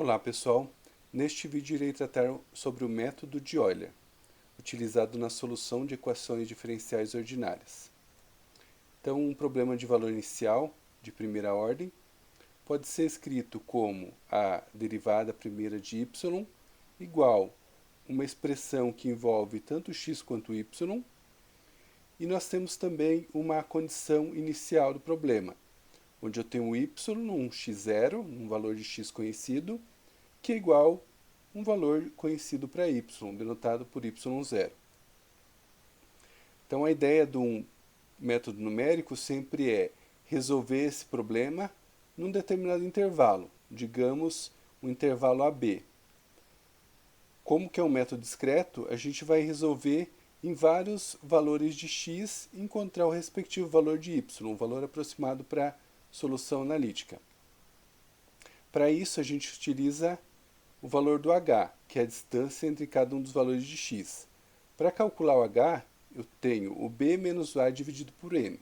Olá pessoal, neste vídeo irei tratar sobre o método de Euler, utilizado na solução de equações diferenciais ordinárias. Então, um problema de valor inicial, de primeira ordem, pode ser escrito como a derivada primeira de y igual uma expressão que envolve tanto x quanto y, e nós temos também uma condição inicial do problema, onde eu tenho y, um x0, um valor de x conhecido, que é igual a um valor conhecido para y, denotado por y0. Então, a ideia de um método numérico sempre é resolver esse problema num determinado intervalo, digamos, um intervalo AB. Como que é um método discreto, a gente vai resolver em vários valores de x e encontrar o respectivo valor de y, um valor aproximado para a solução analítica. Para isso, a gente utiliza o valor do h, que é a distância entre cada um dos valores de x. Para calcular o h, eu tenho o b menos o a dividido por m.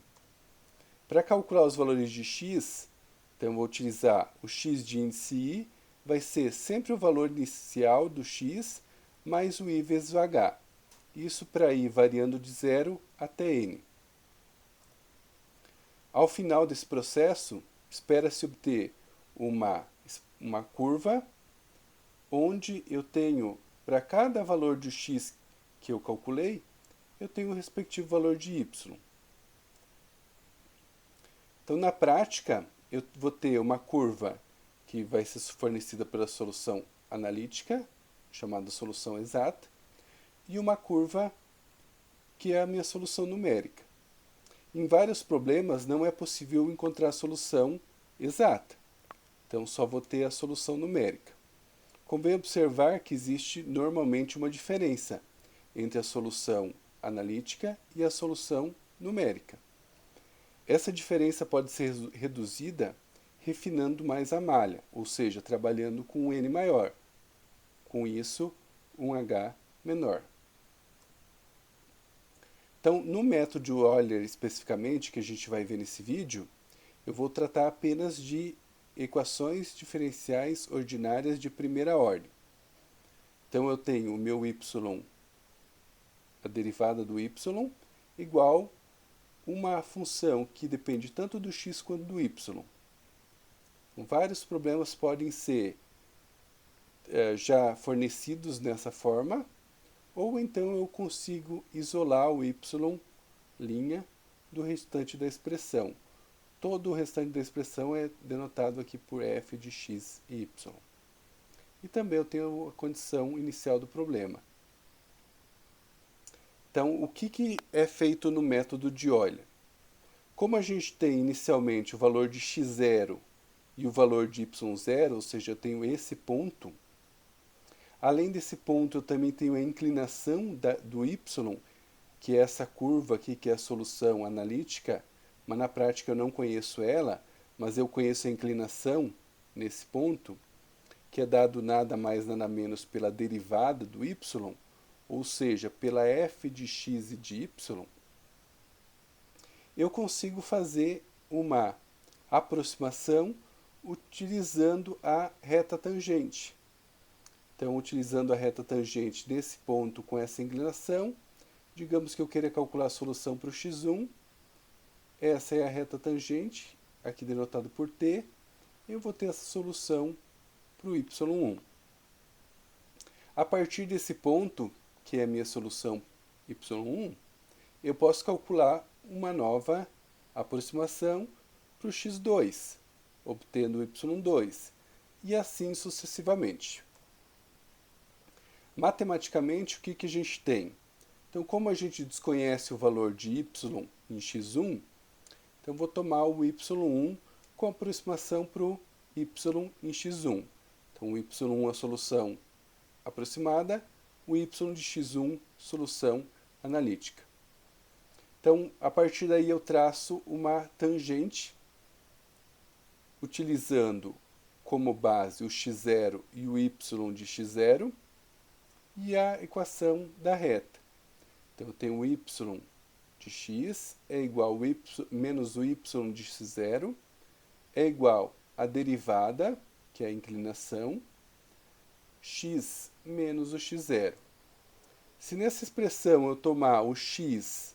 Para calcular os valores de x, então eu vou utilizar o x de índice i, vai ser sempre o valor inicial do x mais o i vezes o h. Isso para i variando de 0 até n. Ao final desse processo, espera-se obter uma curva onde eu tenho, para cada valor de x que eu calculei, eu tenho o respectivo valor de y. Então, na prática, eu vou ter uma curva que vai ser fornecida pela solução analítica, chamada solução exata, e uma curva que é a minha solução numérica. Em vários problemas, não é possível encontrar a solução exata. Então, só vou ter a solução numérica. Convém observar que existe normalmente uma diferença entre a solução analítica e a solução numérica. Essa diferença pode ser reduzida refinando mais a malha, ou seja, trabalhando com um n maior. Com isso, um h menor. Então, no método de Euler especificamente, que a gente vai ver nesse vídeo, eu vou tratar apenas de equações diferenciais ordinárias de primeira ordem. Então, eu tenho o meu y, a derivada do y, igual uma função que depende tanto do x quanto do y. Vários problemas podem ser já fornecidos nessa forma, ou então eu consigo isolar o y' do restante da expressão. Todo o restante da expressão é denotado aqui por f de x e y. E também eu tenho a condição inicial do problema. Então, o que é feito no método de Euler? Como a gente tem inicialmente o valor de x0 e o valor de y0, ou seja, eu tenho esse ponto, além desse ponto eu também tenho a inclinação do y, que é essa curva aqui, que é a solução analítica, mas na prática eu não conheço ela, mas eu conheço a inclinação nesse ponto, que é dado nada mais nada menos pela derivada do y, ou seja, pela f de x e de y, eu consigo fazer uma aproximação utilizando a reta tangente. Então, utilizando a reta tangente desse ponto com essa inclinação, digamos que eu queira calcular a solução para o x1, essa é a reta tangente, aqui denotado por t, eu vou ter essa solução para o y1. A partir desse ponto, que é a minha solução y1, eu posso calcular uma nova aproximação para o x2, obtendo o y2, e assim sucessivamente. Matematicamente, o que a gente tem? Então, como a gente desconhece o valor de y em x1, então vou tomar o y1 com aproximação para o y em x1. Então, o y1 é a solução aproximada, o y de x1, solução analítica. Então, a partir daí eu traço uma tangente, utilizando como base o x0 e o y de x0, e a equação da reta. Então, eu tenho o y de x é igual a y, menos o y de x0, é igual a derivada, que é a inclinação, x menos o x0. Se nessa expressão eu tomar o x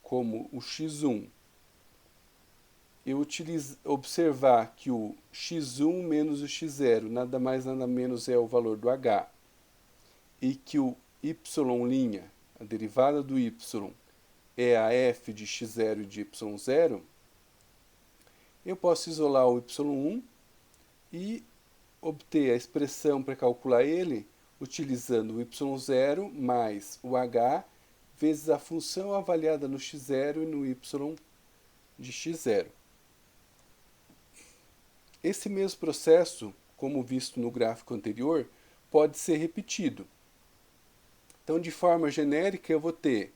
como o x1, eu observar que o x1 menos o x0 nada mais nada menos é o valor do h, e que o y', a derivada do y, é a f de x0 e de y0, eu posso isolar o y1 e obter a expressão para calcular ele utilizando o y0 mais o h vezes a função avaliada no x0 e no y de x0. Esse mesmo processo, como visto no gráfico anterior, pode ser repetido. Então, de forma genérica, eu vou ter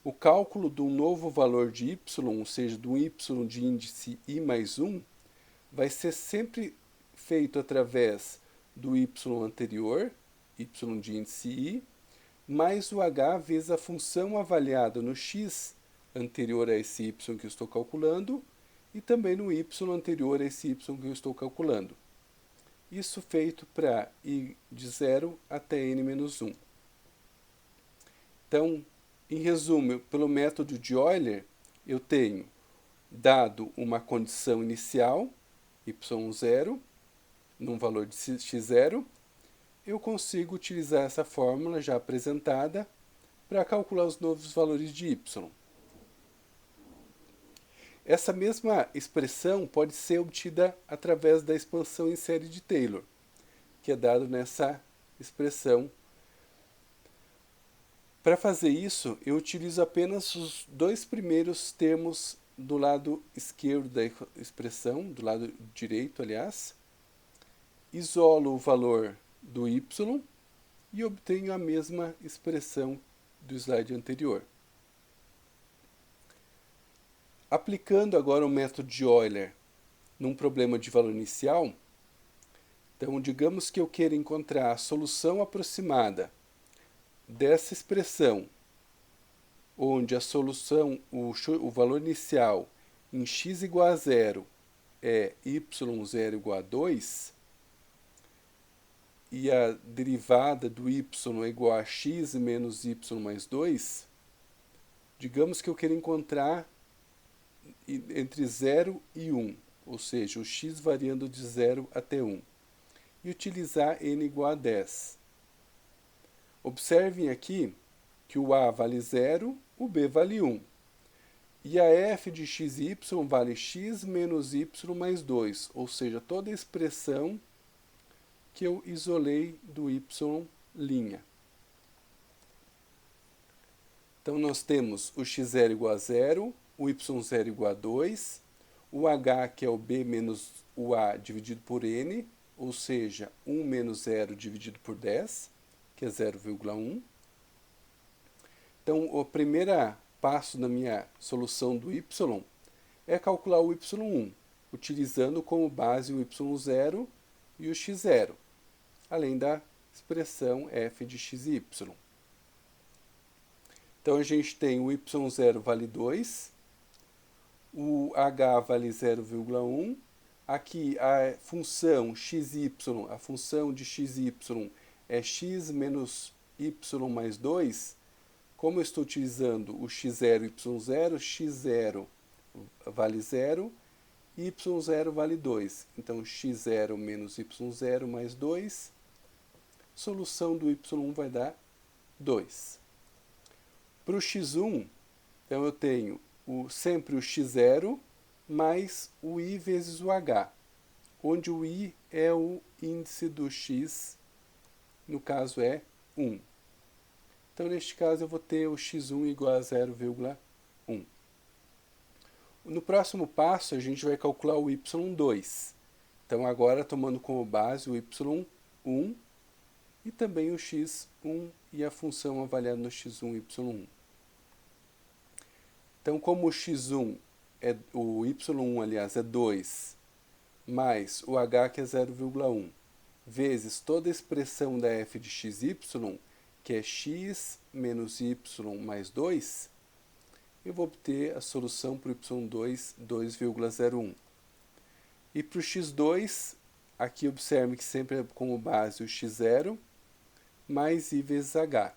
o cálculo de um novo valor de y, ou seja, do y de índice i mais 1, vai ser sempre feito através do y anterior, y de índice i, mais o h vezes a função avaliada no x anterior a esse y que eu estou calculando, e também no y anterior a esse y que eu estou calculando. Isso feito para i de 0 até n-1. Então, em resumo, pelo método de Euler, eu tenho dado uma condição inicial, y0, num valor de x0, eu consigo utilizar essa fórmula já apresentada para calcular os novos valores de y. Essa mesma expressão pode ser obtida através da expansão em série de Taylor, que é dado nessa expressão. Para fazer isso, eu utilizo apenas os dois primeiros termos do lado esquerdo da expressão, do lado direito, aliás, isolo o valor do y e obtenho a mesma expressão do slide anterior. Aplicando agora o método de Euler num problema de valor inicial, então digamos que eu queira encontrar a solução aproximada dessa expressão, onde a solução, o valor inicial em x igual a 0 é y0 igual a 2, e a derivada do y é igual a x menos y mais 2, digamos que eu queira encontrar entre 0 e 1, ou seja, o x variando de 0 até 1, e utilizar n igual a 10. Observem aqui que o a vale 0, o b vale 1. E a f de x e y vale x menos y mais 2, ou seja, toda a expressão que eu isolei do y'. Então, nós temos o x0 igual a 0, o y0 igual a 2, o h, que é o b menos o a dividido por n, ou seja, 1 menos 0 dividido por 10, que é 0,1. Então, o primeiro passo na minha solução do y é calcular o y1, utilizando como base o y0 e o x0, além da expressão f de x e y. Então, a gente tem o y0 vale 2, o h vale 0,1, aqui a função xy, a função de xy é x menos y mais 2, como eu estou utilizando o x0 e y0, x0 vale 0, y0 vale 2. Então, x0 menos y0 mais 2, solução do y1 vai dar 2. Para o x1, então eu tenho sempre o x0 mais o i vezes o h, onde o i é o índice do x, no caso é 1. Então, neste caso, eu vou ter o x1 igual a 0,1. No próximo passo, a gente vai calcular o y2. Então, agora, tomando como base o y1 e também o x1 e a função avaliada no x1 e y1. Então, como o x1 o y1, aliás, é 2, mais o h, que é 0,1, vezes toda a expressão da f de xy, que é x menos y mais 2, eu vou obter a solução para o y2, 2,01. E para o x2, aqui observe que sempre é como base o x0 mais I vezes H.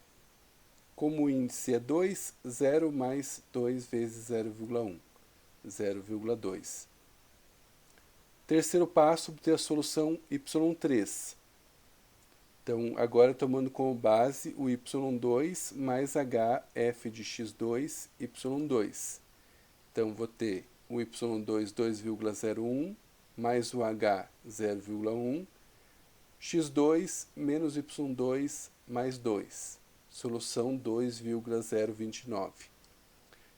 Como o índice é 2, 0 mais 2 vezes 0,1, 0,2. Terceiro passo, obter a solução y3. Então, agora tomando como base o y2 mais h f de x2, y2. Então, vou ter o y2 2,01 mais o h 0,1, x2 menos y2 mais 2, solução 2,029.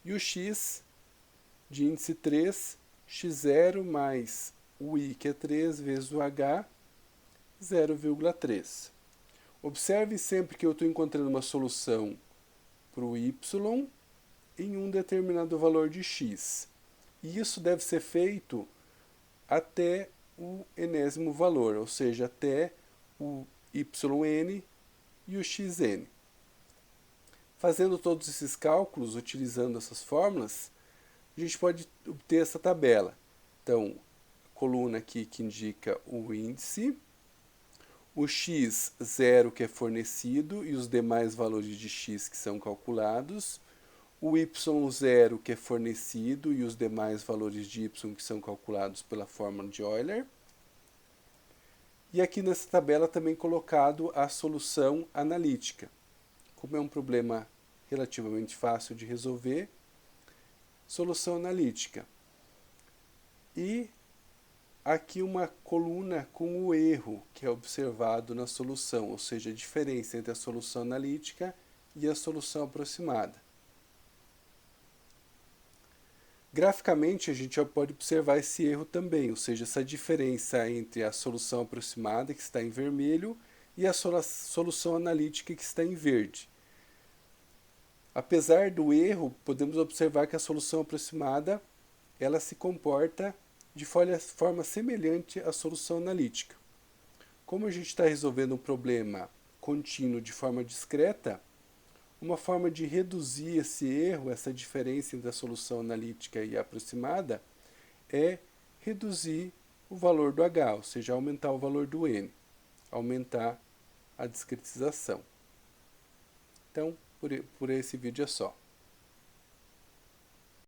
E o x de índice 3, x0 mais o i, que é 3, vezes o h, 0,3. Observe sempre que eu estou encontrando uma solução para o y em um determinado valor de x. E isso deve ser feito até o enésimo valor, ou seja, até o yn e o xn. Fazendo todos esses cálculos, utilizando essas fórmulas, a gente pode obter essa tabela. Então, a coluna aqui que indica o índice, o x0 que é fornecido e os demais valores de x que são calculados, o y0 que é fornecido e os demais valores de y que são calculados pela fórmula de Euler. E aqui nessa tabela também colocado a solução analítica. Como é um problema relativamente fácil de resolver, solução analítica. E aqui uma coluna com o erro que é observado na solução, ou seja, a diferença entre a solução analítica e a solução aproximada. Graficamente, a gente já pode observar esse erro também, ou seja, essa diferença entre a solução aproximada, que está em vermelho, e a solução analítica, que está em verde. Apesar do erro, podemos observar que a solução aproximada ela se comporta de forma semelhante à solução analítica. Como a gente está resolvendo um problema contínuo de forma discreta, uma forma de reduzir esse erro, essa diferença entre a solução analítica e a aproximada, é reduzir o valor do H, ou seja, aumentar o valor do N, aumentar a discretização. Então, por esse vídeo é só.